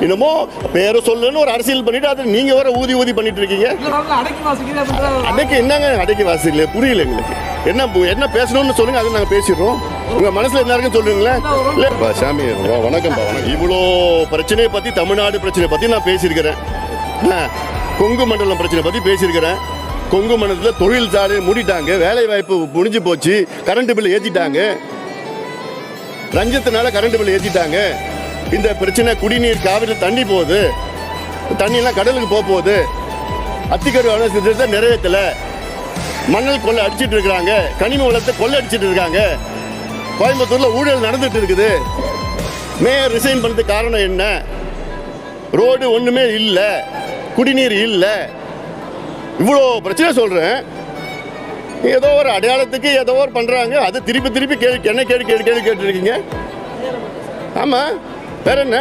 என்னமோ பேரை சொல்லுன்னு ஒரு அரசியல் பண்ணிட்டு அதை நீங்க வர ஊதி பண்ணிட்டு இருக்கீங்க. அன்னைக்கு என்னங்க அடைக்கி வாசிக்கல புரியல எங்களுக்கு. என்ன பேசணும்னு சொல்லுங்க, அதை நாங்கள் பேசிடுறோம். உங்க மனசுல என்ன இருக்குன்னு சொல்றீங்களேன். இல்ல சாமி வணக்கம். இவ்வளோ பிரச்சனையை பத்தி, தமிழ்நாடு பிரச்சனை பத்தி நான் பேசியிருக்கிறேன். கொங்கு மண்டலம் பிரச்சனை பத்தி பேசியிருக்கிறேன். கொங்கு மண்டலத்தில் தொழில் சாலை மூடிட்டாங்க, வேலை வாய்ப்பு முடிஞ்சு போச்சு, கரண்ட் பில் ஏற்றிட்டாங்க, ரஞ்சத்தினால கரண்ட் பில் ஏற்றிட்டாங்க. இந்த பிரச்சனை குடிநீர் காவிரி தண்ணி போகுது, தண்ணியெல்லாம் கடலுக்கு போகுது. அத்திக்கரு திட்டத்தை நிறைவேற்றல, மணல் கொள்ளை அடிச்சிட்டு இருக்கிறாங்க, கனிம வளத்தை கொள்ளை அடிச்சிட்டு இருக்காங்க, கோயம்புத்தூர்ல ஊழல் நடந்துட்டு இருக்குது. மேயர் ரிசைன் பண்ணதுக்கு காரணம் என்ன? ரோடு ஒண்ணுமே இல்லை, குடிநீர் இல்லை. இவ்வளோ பிரச்சனை சொல்றேன். ஏதோ ஒரு அடையாளத்துக்கு ஏதோ ஒரு பண்றாங்க, அது திருப்பி என்ன கேள்வி கேட்டுருக்கீங்க. ஆமா, வேற என்ன?